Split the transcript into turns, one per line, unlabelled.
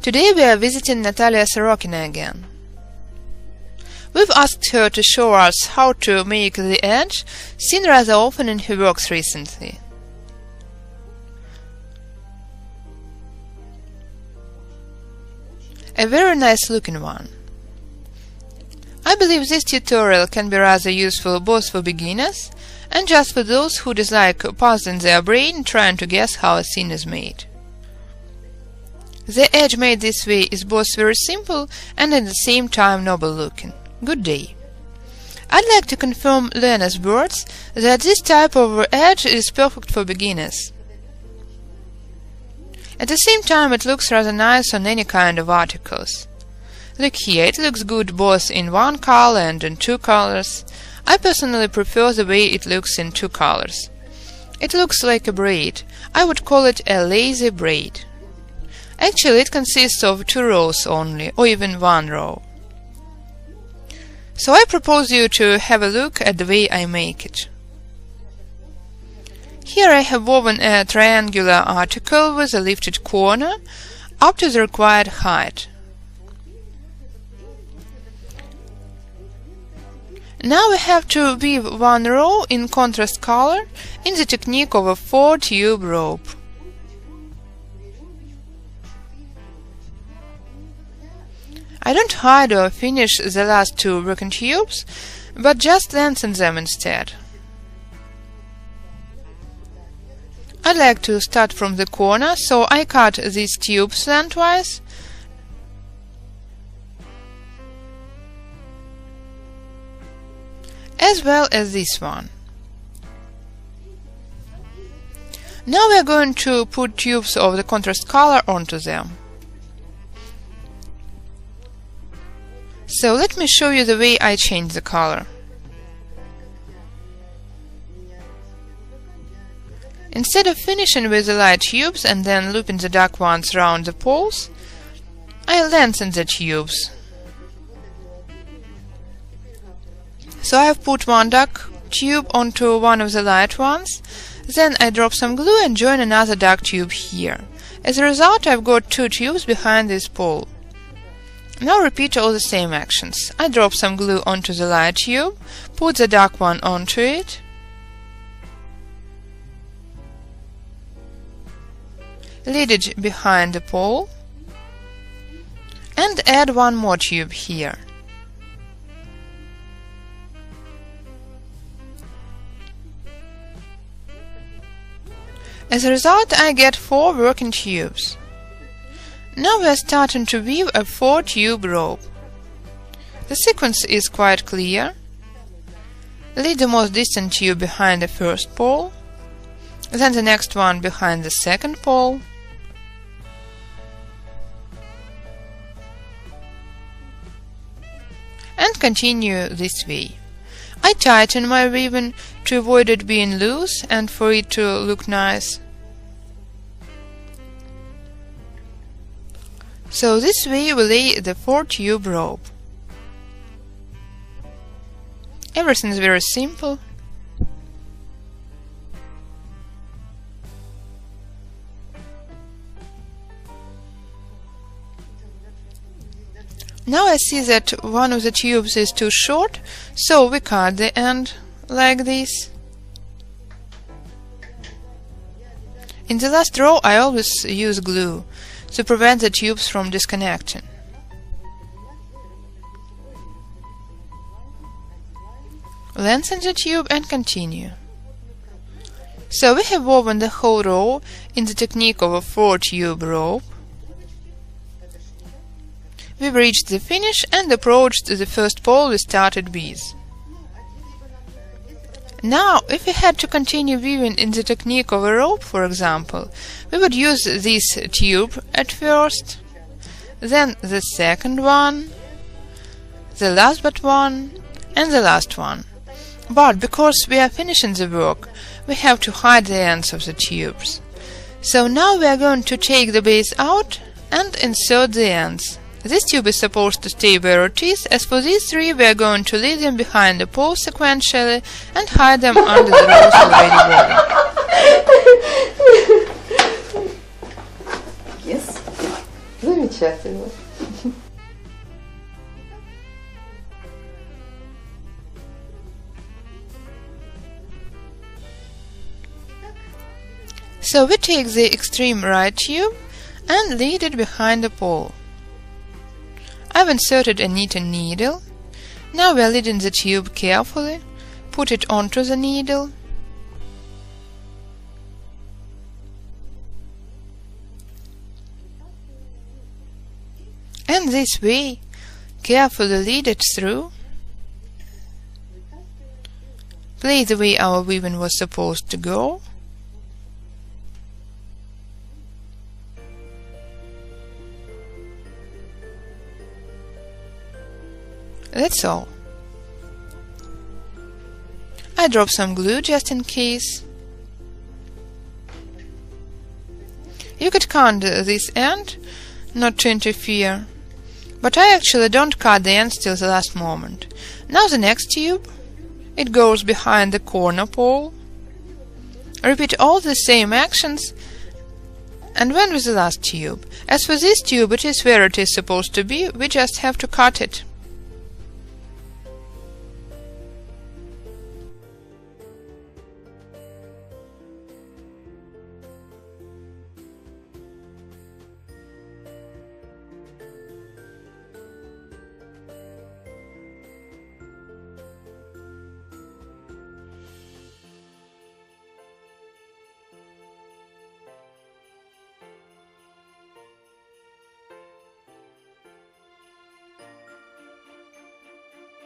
Today we are visiting Natalia Sorokina again. We've asked her to show us how to make the edge, seen rather often in her works recently. A very nice looking one. I believe this tutorial can be rather useful both for beginners and just for those who dislike puzzling their brain trying to guess how a scene is made. The edge made this way is both very simple and at the same time noble looking. Good day. I'd like to confirm Lena's words that this type of edge is perfect for beginners. At the same time it looks rather nice on any kind of articles. Look here, it looks good both in one color and in two colors. I personally prefer the way it looks in two colors. It looks like a braid. I would call it a lazy braid. Actually, it consists of 2 rows only, or even 1 row. So I propose you to have a look at the way I make it. Here I have woven a triangular article with a lifted corner up to the required height. Now we have to weave 1 row in contrast color in the technique of a 4-tube rope. I don't hide or finish the last 2 broken tubes, but just lengthen them instead. I like to start from the corner, so I cut these tubes lengthwise, as well as this one. Now we are going to put tubes of the contrast color onto them. So let me show you the way I change the color. Instead of finishing with the light tubes and then looping the dark ones round the poles, I lengthen the tubes. So I have put 1 dark tube onto one of the light ones, then I drop some glue and join another dark tube here. As a result, I've got 2 tubes behind this pole. Now repeat all the same actions. I drop some glue onto the light tube, put the dark one onto it, lead it behind the pole, and add 1 more tube here. As a result, I get 4 working tubes. Now we are starting to weave a 4-tube rope. The sequence is quite clear. Lead the most distant tube behind the first pole, then the next one behind the second pole, and continue this way. I tighten my weaving to avoid it being loose and for it to look nice. So this way we lay the 4-tube rope. Everything is very simple. Now I see that one of the tubes is too short, so we cut the end like this. In the last row I always use glue to prevent the tubes from disconnecting. Lengthen the tube and continue. So we have woven the whole row in the technique of a 4-tube rope. We've reached the finish and approached the first pole we started with. Now, if we had to continue weaving in the technique of a rope, for example, we would use this tube at first, then the second one, the last but one, and the last one. But because we are finishing the work, we have to hide the ends of the tubes. So now we are going to take the base out and insert the ends. This tube is supposed to stay where it is. As for these 3, we are going to leave them behind the pole sequentially and hide them under the rows already woven.
Yes. Замечательно.
So we take the extreme right tube and lead it behind the pole. I've inserted a knitting needle. Now we are leading the tube carefully, put it onto the needle, and this way carefully lead it through. Play the way our weaving was supposed to go. That's all. I drop some glue just in case. You could count this end, not to interfere, but I actually don't cut the ends till the last moment. Now the next tube. It goes behind the corner pole. Repeat all the same actions and when with the last tube. As for this tube, it is where it is supposed to be, we just have to cut it.